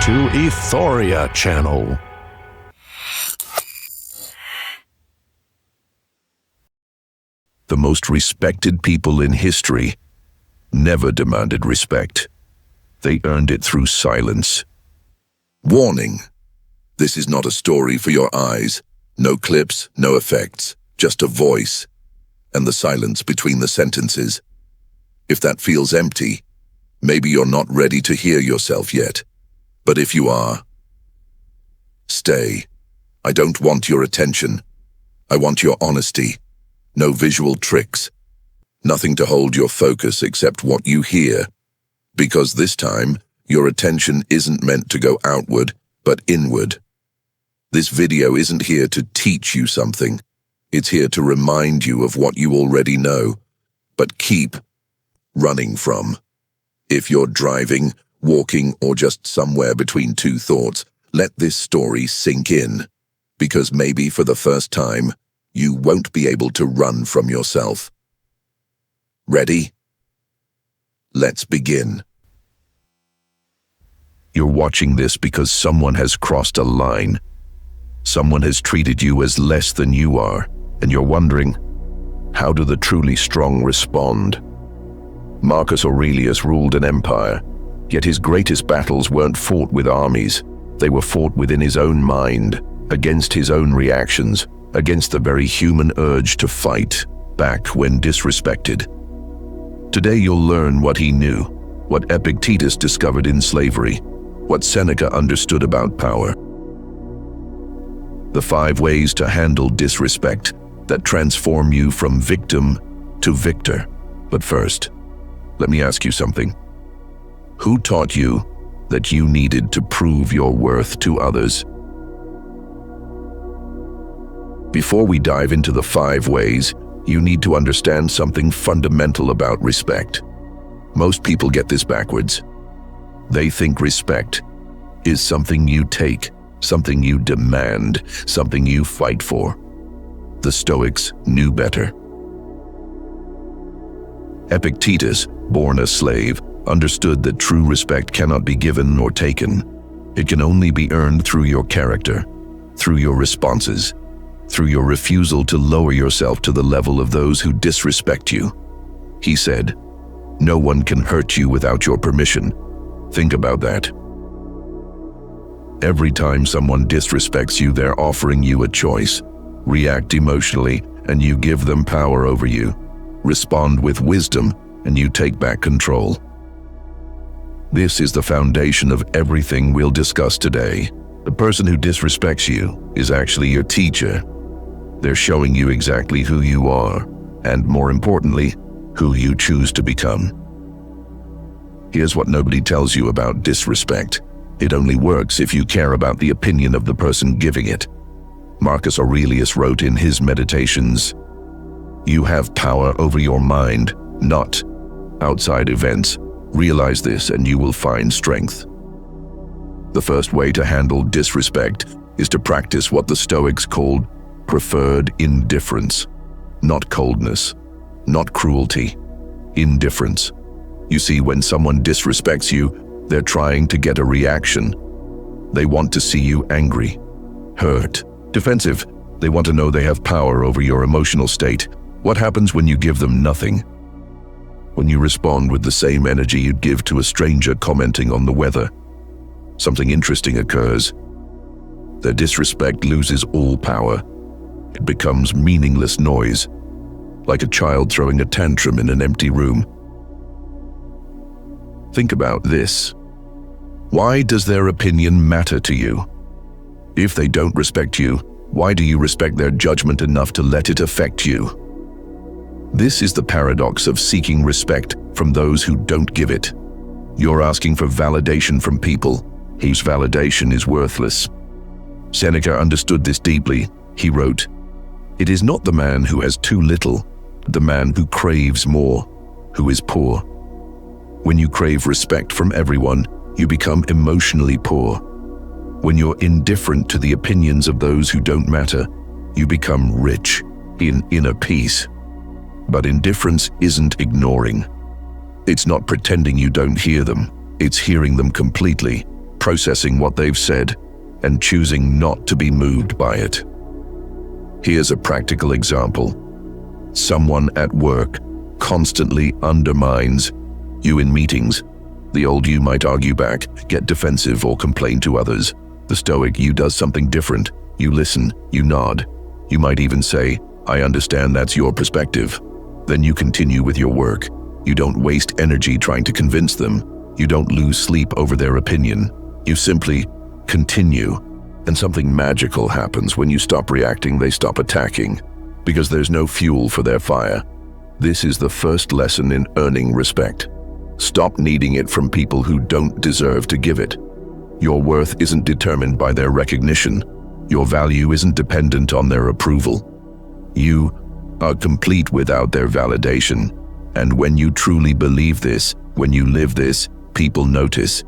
to Ethoria Channel. The most respected people in history never demanded respect. They earned it through silence. Warning: this is not a story for your eyes. No clips, no effects, just a voice and the silence between the sentences. If that feels empty, maybe you're not ready to hear yourself yet. But if you are, stay. I don't want your attention. I want your honesty. No visual tricks. Nothing to hold your focus except what you hear. Because this time, your attention isn't meant to go outward, but inward. This video isn't here to teach you something. It's here to remind you of what you already know, but keep running from. If you're driving, walking, or just somewhere between two thoughts, let this story sink in. Because maybe for the first time, you won't be able to run from yourself. Ready? Let's begin. You're watching this because someone has crossed a line. Someone has treated you as less than you are, and you're wondering, how do the truly strong respond? Marcus Aurelius ruled an empire, yet his greatest battles weren't fought with armies. They were fought within his own mind, against his own reactions, against the very human urge to fight back when disrespected. Today you'll learn what he knew, what Epictetus discovered in slavery, what Seneca understood about power. The 5 ways to handle disrespect that transform you from victim to victor. But first, let me ask you something. Who taught you that you needed to prove your worth to others? Before we dive into the 5 ways, you need to understand something fundamental about respect. Most people get this backwards. They think respect is something you take, something you demand, something you fight for. The Stoics knew better. Epictetus, born a slave, understood that true respect cannot be given or taken. It can only be earned through your character, through your responses, through your refusal to lower yourself to the level of those who disrespect you. He said, "No one can hurt you without your permission." Think about that. Every time someone disrespects you, they're offering you a choice. React emotionally, and you give them power over you. Respond with wisdom, and you take back control. This is the foundation of everything we'll discuss today. The person who disrespects you is actually your teacher. They're showing you exactly who you are, and more importantly, who you choose to become. Here's what nobody tells you about disrespect. It only works if you care about the opinion of the person giving it. Marcus Aurelius wrote in his Meditations, "You have power over your mind, not outside events. Realize this and you will find strength." The first way to handle disrespect is to practice what the Stoics called preferred indifference. Not coldness, not cruelty, indifference. You see, when someone disrespects you, they're trying to get a reaction. They want to see you angry, hurt, defensive. They want to know they have power over your emotional state. What happens when you give them nothing? When you respond with the same energy you'd give to a stranger commenting on the weather, something interesting occurs. Their disrespect loses all power. It becomes meaningless noise, like a child throwing a tantrum in an empty room. Think about this. Why does their opinion matter to you? If they don't respect you, why do you respect their judgment enough to let it affect you? This is the paradox of seeking respect from those who don't give it. You're asking for validation from people whose validation is worthless. Seneca understood this deeply. He wrote, "It is not the man who has too little, but the man who craves more, who is poor." When you crave respect from everyone, you become emotionally poor. When you're indifferent to the opinions of those who don't matter, you become rich in inner peace. But indifference isn't ignoring. It's not pretending you don't hear them. It's hearing them completely, processing what they've said, and choosing not to be moved by it. Here's a practical example. Someone at work constantly undermines you in meetings. The old you might argue back, get defensive, or complain to others. The Stoic you does something different. You listen, you nod. You might even say, "I understand that's your perspective." Then you continue with your work. You don't waste energy trying to convince them. You don't lose sleep over their opinion. You simply continue. And something magical happens. When you stop reacting, they stop attacking, because there's no fuel for their fire. This is the first lesson in earning respect. Stop needing it from people who don't deserve to give it. Your worth isn't determined by their recognition. Your value isn't dependent on their approval. You are complete without their validation. And when you truly believe this, when you live this, people notice.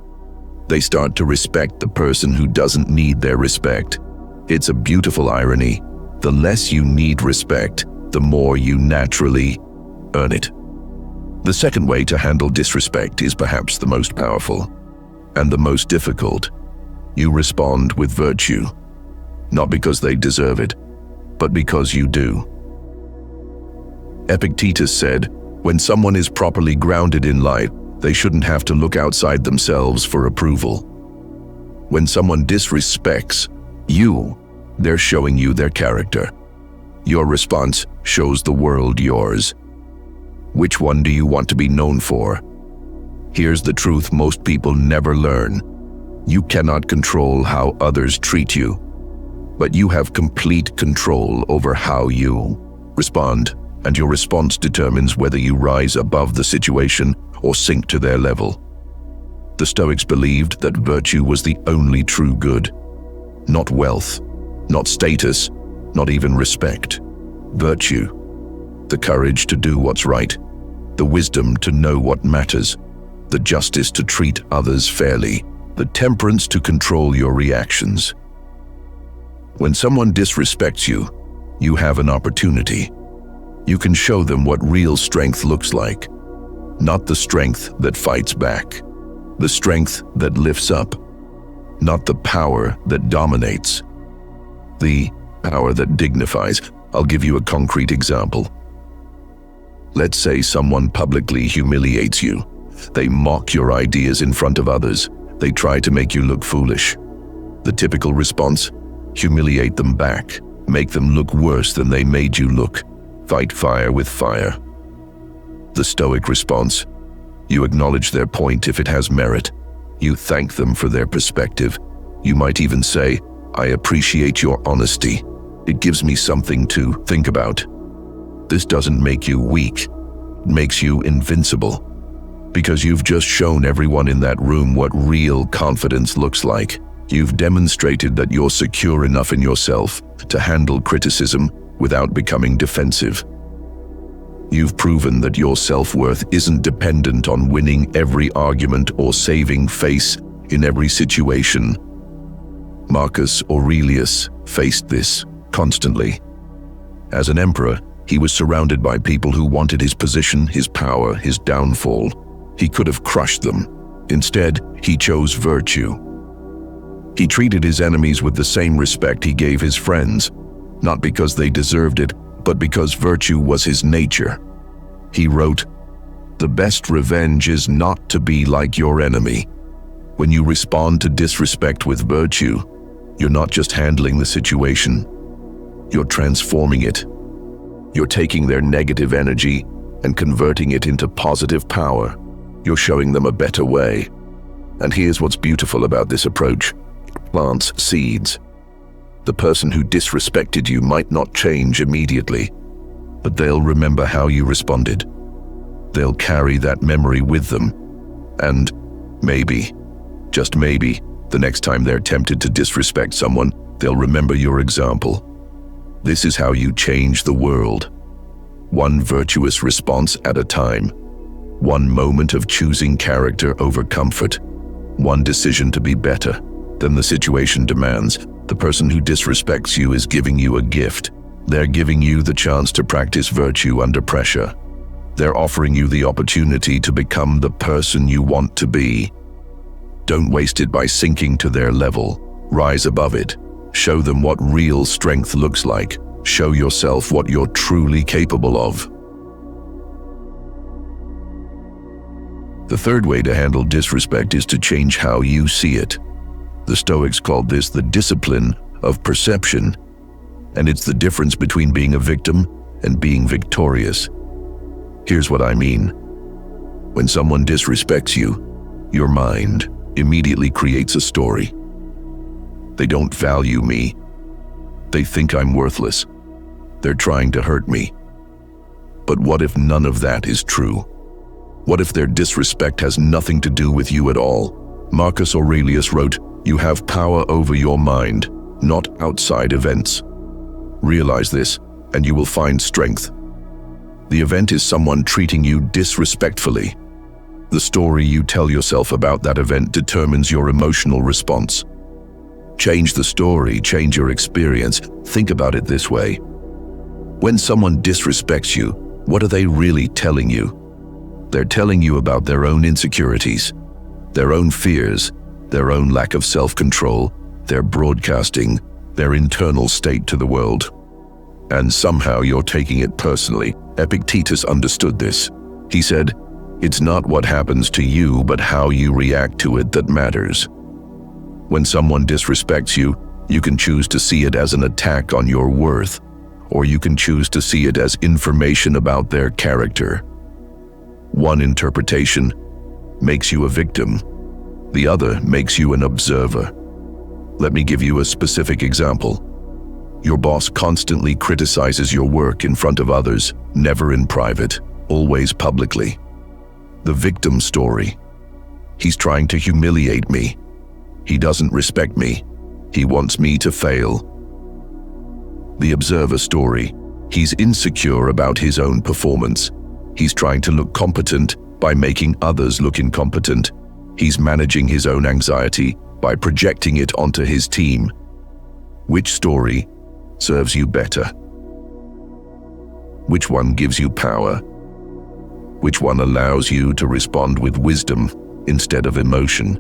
They start to respect the person who doesn't need their respect. It's a beautiful irony. The less you need respect, the more you naturally earn it. The second way to handle disrespect is perhaps the most powerful and the most difficult. You respond with virtue, not because they deserve it, but because you do. Epictetus said, "When someone is properly grounded in life, they shouldn't have to look outside themselves for approval." When someone disrespects you, they're showing you their character. Your response shows the world yours. Which one do you want to be known for? Here's the truth most people never learn. You cannot control how others treat you, but you have complete control over how you respond, and your response determines whether you rise above the situation or sink to their level. The Stoics believed that virtue was the only true good. Not wealth, not status, not even respect. Virtue. The courage to do what's right. The wisdom to know what matters. The justice to treat others fairly. The temperance to control your reactions. When someone disrespects you, you have an opportunity. You can show them what real strength looks like. Not the strength that fights back. The strength that lifts up. Not the power that dominates. The power that dignifies. I'll give you a concrete example. Let's say someone publicly humiliates you. They mock your ideas in front of others. They try to make you look foolish. The typical response? Humiliate them back. Make them look worse than they made you look. Fight fire with fire. The Stoic response? You acknowledge their point if it has merit. You thank them for their perspective. You might even say, "I appreciate your honesty. It gives me something to think about." This doesn't make you weak. It makes you invincible. Because you've just shown everyone in that room what real confidence looks like. You've demonstrated that you're secure enough in yourself to handle criticism without becoming defensive. You've proven that your self-worth isn't dependent on winning every argument or saving face in every situation. Marcus Aurelius faced this constantly. As an emperor, he was surrounded by people who wanted his position, his power, his downfall. He could have crushed them. Instead, he chose virtue. He treated his enemies with the same respect he gave his friends, not because they deserved it, but because virtue was his nature. He wrote, "The best revenge is not to be like your enemy." When you respond to disrespect with virtue, you're not just handling the situation, you're transforming it. You're taking their negative energy and converting it into positive power. You're showing them a better way. And here's what's beautiful about this approach. It plants seeds. The person who disrespected you might not change immediately, but they'll remember how you responded. They'll carry that memory with them. And maybe, just maybe, the next time they're tempted to disrespect someone, they'll remember your example. This is how you change the world. One virtuous response at a time. One moment of choosing character over comfort. One decision to be better than the situation demands. The person who disrespects you is giving you a gift. They're giving you the chance to practice virtue under pressure. They're offering you the opportunity to become the person you want to be. Don't waste it by sinking to their level. Rise above it. Show them what real strength looks like. Show yourself what you're truly capable of. The third way to handle disrespect is to change how you see it. The Stoics called this the discipline of perception, and it's the difference between being a victim and being victorious. Here's what I mean. When someone disrespects you, your mind immediately creates a story. They don't value me. They think I'm worthless. They're trying to hurt me. But what if none of that is true? What if their disrespect has nothing to do with you at all? Marcus Aurelius wrote, "You have power over your mind, not outside events." Realize this, and you will find strength. The event is someone treating you disrespectfully. The story you tell yourself about that event determines your emotional response. Change the story, change your experience. Think about it this way. When someone disrespects you, what are they really telling you? They're telling you about their own insecurities, their own fears, their own lack of self-control. They're broadcasting their internal state to the world. And somehow you're taking it personally. Epictetus understood this. He said, "It's not what happens to you, but how you react to it that matters." When someone disrespects you, you can choose to see it as an attack on your worth, or you can choose to see it as information about their character. One interpretation makes you a victim. The other makes you an observer. Let me give you a specific example. Your boss constantly criticizes your work in front of others, never in private, always publicly. The victim story. He's trying to humiliate me. He doesn't respect me. He wants me to fail. The observer story. He's insecure about his own performance. He's trying to look competent by making others look incompetent. He's managing his own anxiety by projecting it onto his team. Which story serves you better? Which one gives you power? Which one allows you to respond with wisdom instead of emotion?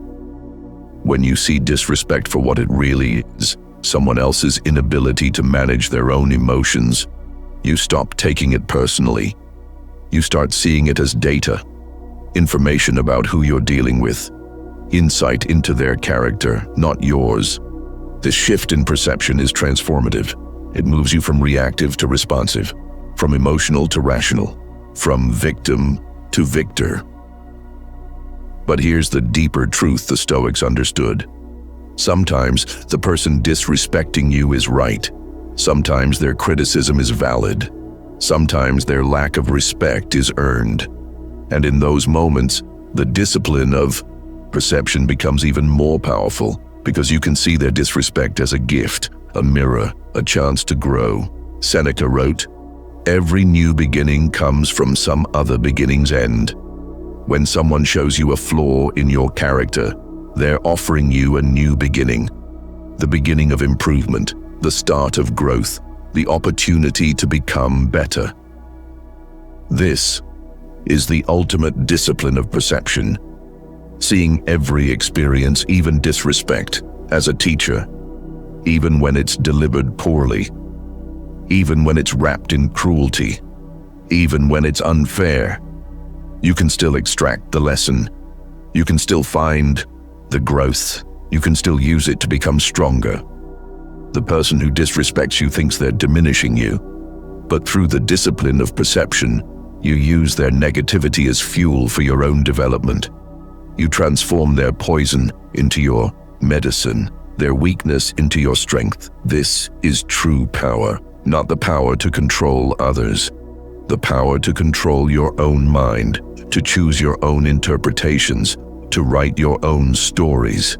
When you see disrespect for what it really is, someone else's inability to manage their own emotions, you stop taking it personally. You start seeing it as data, information about who you're dealing with, insight into their character, not yours. This shift in perception is transformative. It moves you from reactive to responsive, from emotional to rational, from victim to victor. But here's the deeper truth the Stoics understood. Sometimes the person disrespecting you is right. Sometimes their criticism is valid. Sometimes their lack of respect is earned. And in those moments, the discipline of perception becomes even more powerful because you can see their disrespect as a gift, a mirror, a chance to grow. Seneca wrote, "Every new beginning comes from some other beginning's end." When someone shows you a flaw in your character, they're offering you a new beginning, the beginning of improvement, the start of growth, the opportunity to become better. This is the ultimate discipline of perception, seeing every experience, even disrespect, as a teacher, even when it's delivered poorly, even when it's wrapped in cruelty, even when it's unfair. You can still extract the lesson. You can still find the growth. You can still use it to become stronger. The person who disrespects you thinks they're diminishing you, but through the discipline of perception, you use their negativity as fuel for your own development. You transform their poison into your medicine, their weakness into your strength. This is true power, not the power to control others, the power to control your own mind, to choose your own interpretations, to write your own stories.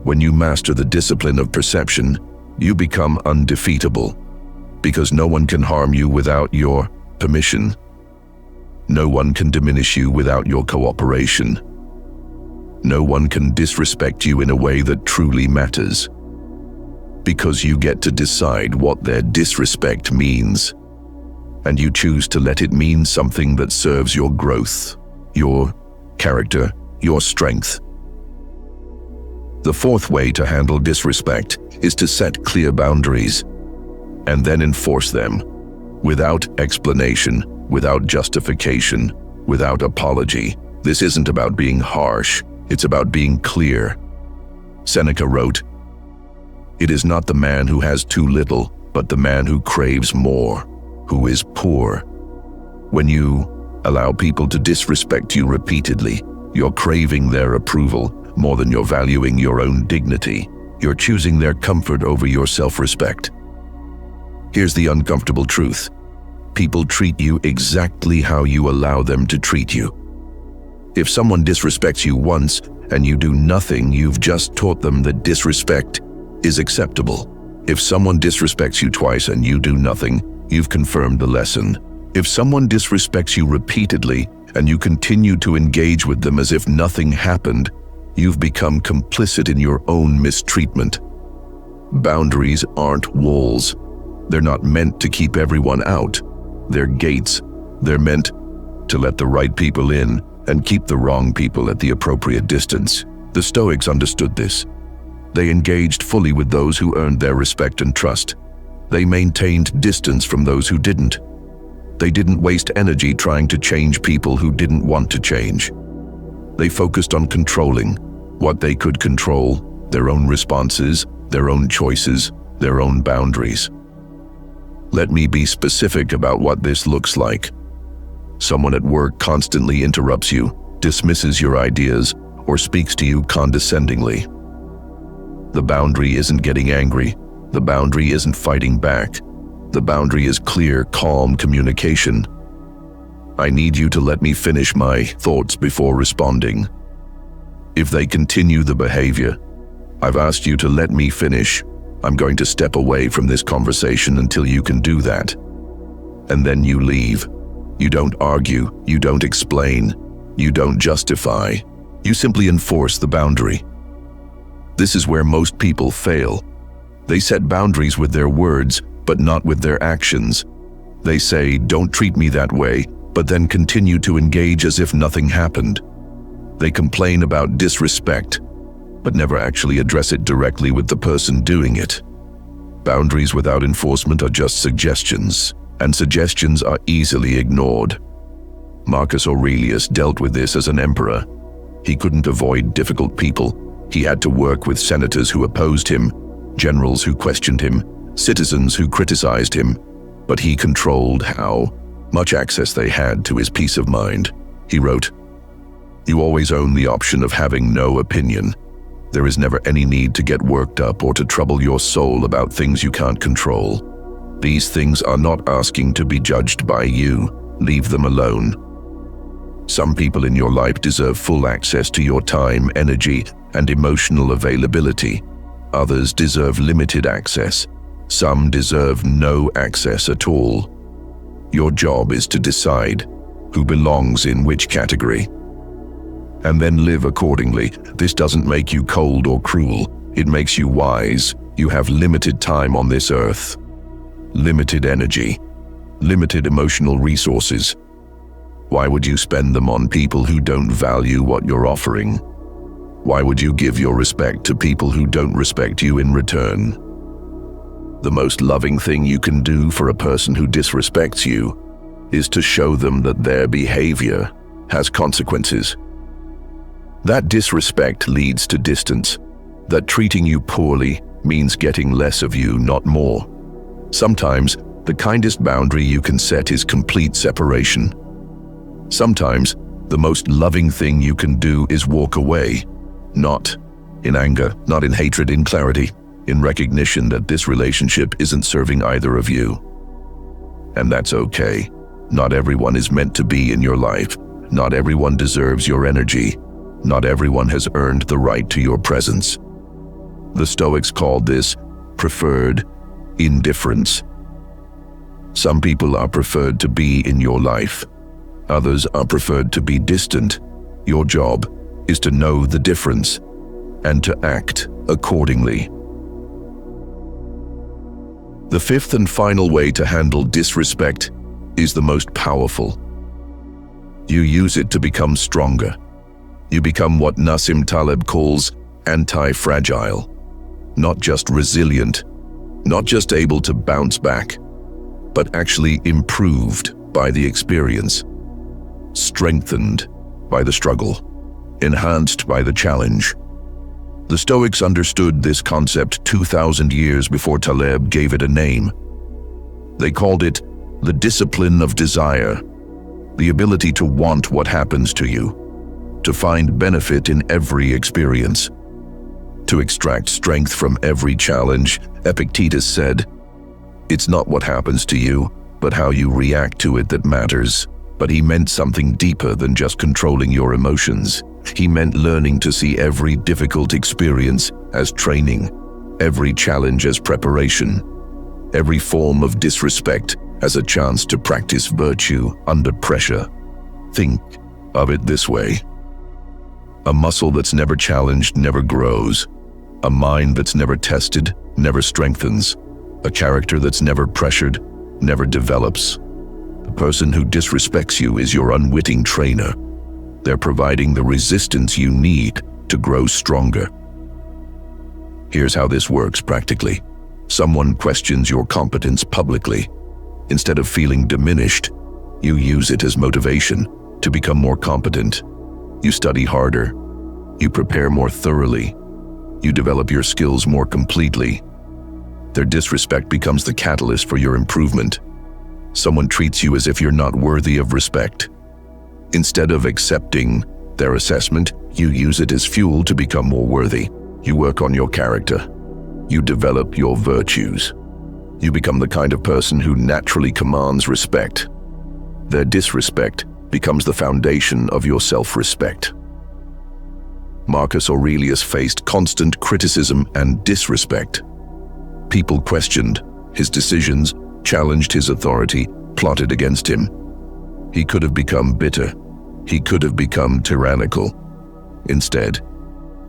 When you master the discipline of perception, you become undefeatable, because no one can harm you without your permission. No one can diminish you without your cooperation. No one can disrespect you in a way that truly matters, because you get to decide what their disrespect means, and you choose to let it mean something that serves your growth, your character, your strength. The fourth way to handle disrespect is to set clear boundaries and then enforce them without explanation, without justification, without apology. This isn't about being harsh, it's about being clear. Seneca wrote, "It is not the man who has too little, but the man who craves more, who is poor." When you allow people to disrespect you repeatedly, you're craving their approval more than you're valuing your own dignity. You're choosing their comfort over your self-respect. Here's the uncomfortable truth. People treat you exactly how you allow them to treat you. If someone disrespects you once and you do nothing, you've just taught them that disrespect is acceptable. If someone disrespects you twice and you do nothing, you've confirmed the lesson. If someone disrespects you repeatedly and you continue to engage with them as if nothing happened, you've become complicit in your own mistreatment. Boundaries aren't walls. They're not meant to keep everyone out. They're gates. They're meant to let the right people in and keep the wrong people at the appropriate distance. The Stoics understood this. They engaged fully with those who earned their respect and trust. They maintained distance from those who didn't. They didn't waste energy trying to change people who didn't want to change. They focused on controlling what they could control, their own responses, their own choices, their own boundaries. Let me be specific about what this looks like. Someone at work constantly interrupts you, dismisses your ideas, or speaks to you condescendingly. The boundary isn't getting angry. The boundary isn't fighting back. The boundary is clear, calm communication. I need you to let me finish my thoughts before responding. If they continue the behavior, I've asked you to let me finish. I'm going to step away from this conversation until you can do that. And then you leave. You don't argue, you don't explain, you don't justify. You simply enforce the boundary. This is where most people fail. They set boundaries with their words, but not with their actions. They say, "Don't treat me that way," but then continue to engage as if nothing happened. They complain about disrespect, but never actually address it directly with the person doing it. Boundaries without enforcement are just suggestions, and suggestions are easily ignored. Marcus Aurelius dealt with this as an emperor. He couldn't avoid difficult people. He had to work with senators who opposed him, generals who questioned him, citizens who criticized him, but he controlled how much access they had to his peace of mind. He wrote, "You always own the option of having no opinion. There is never any need to get worked up or to trouble your soul about things you can't control. These things are not asking to be judged by you. Leave them alone." Some people in your life deserve full access to your time, energy, and emotional availability. Others deserve limited access. Some deserve no access at all. Your job is to decide who belongs in which category, and then live accordingly. This doesn't make you cold or cruel. It makes you wise. You have limited time on this earth, limited energy, limited emotional resources. Why would you spend them on people who don't value what you're offering? Why would you give your respect to people who don't respect you in return? The most loving thing you can do for a person who disrespects you is to show them that their behavior has consequences. That disrespect leads to distance. That treating you poorly means getting less of you, not more. Sometimes, the kindest boundary you can set is complete separation. Sometimes, the most loving thing you can do is walk away. Not in anger, not in hatred, in clarity, in recognition that this relationship isn't serving either of you. And that's okay. Not everyone is meant to be in your life. Not everyone deserves your energy. Not everyone has earned the right to your presence. The Stoics called this preferred indifference. Some people are preferred to be in your life. Others are preferred to be distant. Your job is to know the difference and to act accordingly. The fifth and final way to handle disrespect is the most powerful. You use it to become stronger. You become what Nassim Taleb calls anti-fragile, not just resilient, not just able to bounce back, but actually improved by the experience, strengthened by the struggle, enhanced by the challenge. The Stoics understood this concept 2,000 years before Taleb gave it a name. They called it the discipline of desire, the ability to want what happens to you, to find benefit in every experience, to extract strength from every challenge. Epictetus said, "It's not what happens to you, but how you react to it that matters." But he meant something deeper than just controlling your emotions. He meant learning to see every difficult experience as training, every challenge as preparation, every form of disrespect as a chance to practice virtue under pressure. Think of it this way. A muscle that's never challenged never grows. A mind that's never tested never strengthens. A character that's never pressured never develops. The person who disrespects you is your unwitting trainer. They're providing the resistance you need to grow stronger. Here's how this works practically. Someone questions your competence publicly. Instead of feeling diminished, you use it as motivation to become more competent. You study harder. You prepare more thoroughly. You develop your skills more completely. Their disrespect becomes the catalyst for your improvement. Someone treats you as if you're not worthy of respect. Instead of accepting their assessment, you use it as fuel to become more worthy. You work on your character. You develop your virtues. You become the kind of person who naturally commands respect. Their disrespect becomes the foundation of your self-respect. Marcus Aurelius faced constant criticism and disrespect. People questioned his decisions, challenged his authority, plotted against him. He could have become bitter. He could have become tyrannical. Instead,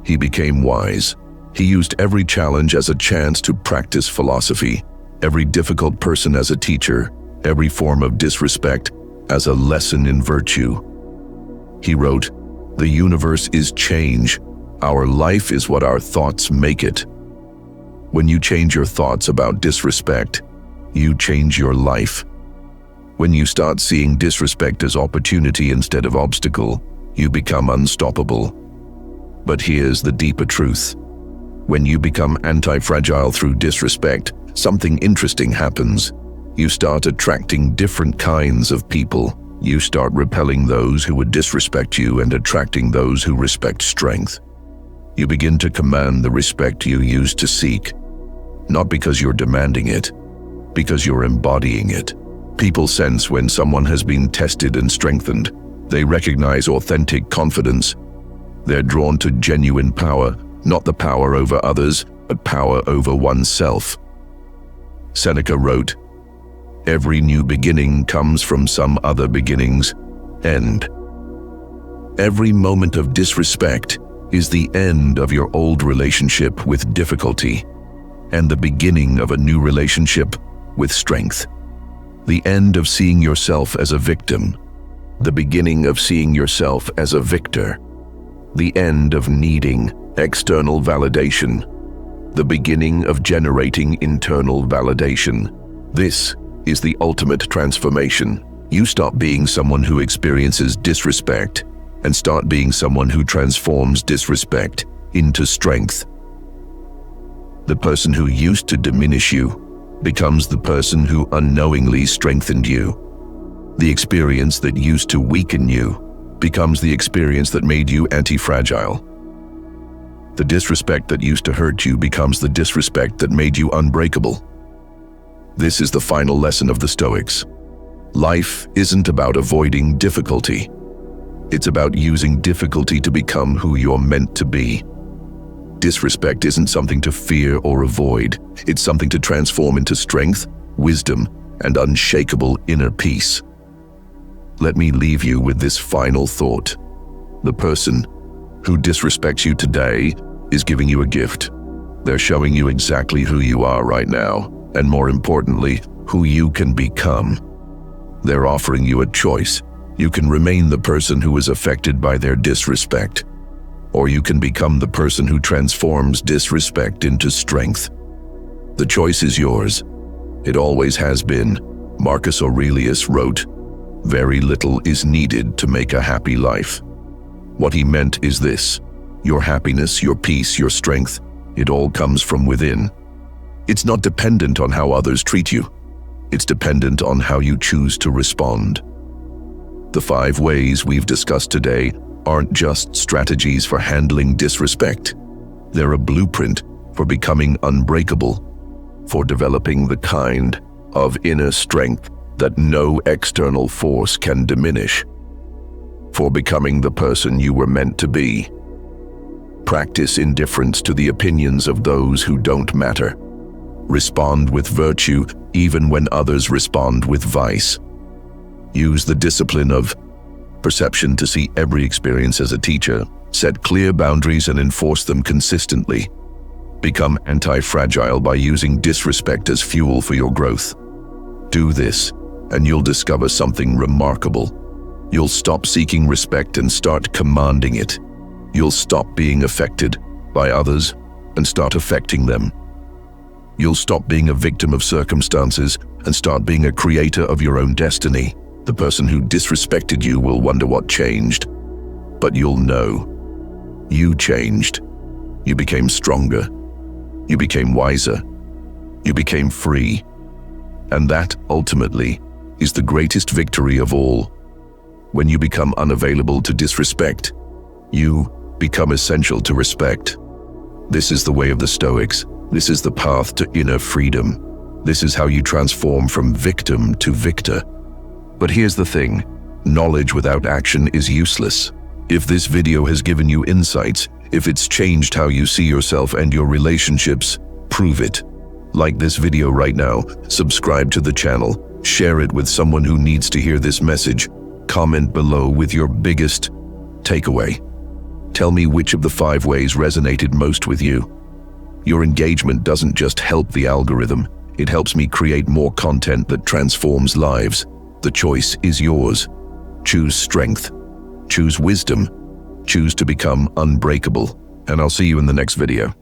he became wise. He used every challenge as a chance to practice philosophy, every difficult person as a teacher, every form of disrespect as a lesson in virtue. He wrote, "The universe is change. Our life is what our thoughts make it." When you change your thoughts about disrespect, you change your life. When you start seeing disrespect as opportunity instead of obstacle, you become unstoppable. But here's the deeper truth. When you become anti-fragile through disrespect, something interesting happens. You start attracting different kinds of people. You start repelling those who would disrespect you and attracting those who respect strength. You begin to command the respect you used to seek, not because you're demanding it, because you're embodying it. People sense when someone has been tested and strengthened. They recognize authentic confidence. They're drawn to genuine power, not the power over others, but power over oneself. Seneca wrote, "Every new beginning comes from some other beginning's end." Every moment of disrespect is the end of your old relationship with difficulty and the beginning of a new relationship with strength. The end of seeing yourself as a victim, the beginning of seeing yourself as a victor. The end of needing external validation, the beginning of generating internal validation. This is the ultimate transformation. You stop being someone who experiences disrespect and start being someone who transforms disrespect into strength. The person who used to diminish you becomes the person who unknowingly strengthened you. The experience that used to weaken you becomes the experience that made you anti-fragile. The disrespect that used to hurt you becomes the disrespect that made you unbreakable. This is the final lesson of the Stoics. Life isn't about avoiding difficulty. It's about using difficulty to become who you're meant to be. Disrespect isn't something to fear or avoid. It's something to transform into strength, wisdom, and unshakable inner peace. Let me leave you with this final thought. The person who disrespects you today is giving you a gift. They're showing you exactly who you are right now, and more importantly, who you can become. They're offering you a choice. You can remain the person who is affected by their disrespect, or you can become the person who transforms disrespect into strength. The choice is yours. It always has been. Marcus Aurelius wrote, "Very little is needed to make a happy life." What he meant is this: your happiness, your peace, your strength, it all comes from within. It's not dependent on how others treat you. It's dependent on how you choose to respond. The 5 ways we've discussed today aren't just strategies for handling disrespect. They're a blueprint for becoming unbreakable, for developing the kind of inner strength that no external force can diminish, for becoming the person you were meant to be. Practice indifference to the opinions of those who don't matter. Respond with virtue even when others respond with vice. Use the discipline of perception to see every experience as a teacher. Set clear boundaries and enforce them consistently. Become anti-fragile by using disrespect as fuel for your growth. Do this, and you'll discover something remarkable. You'll stop seeking respect and start commanding it. You'll stop being affected by others and start affecting them. You'll stop being a victim of circumstances and start being a creator of your own destiny. The person who disrespected you will wonder what changed, but you'll know. You changed. You became stronger. You became wiser. You became free. And that, ultimately, is the greatest victory of all. When you become unavailable to disrespect, you become essential to respect. This is the way of the Stoics. This is the path to inner freedom. This is how you transform from victim to victor. But here's the thing: knowledge without action is useless. If this video has given you insights, if it's changed how you see yourself and your relationships, prove it. Like this video right now, subscribe to the channel, share it with someone who needs to hear this message, comment below with your biggest takeaway. Tell me which of the 5 ways resonated most with you. Your engagement doesn't just help the algorithm, it helps me create more content that transforms lives. The choice is yours. Choose strength. Choose wisdom. Choose to become unbreakable. And I'll see you in the next video.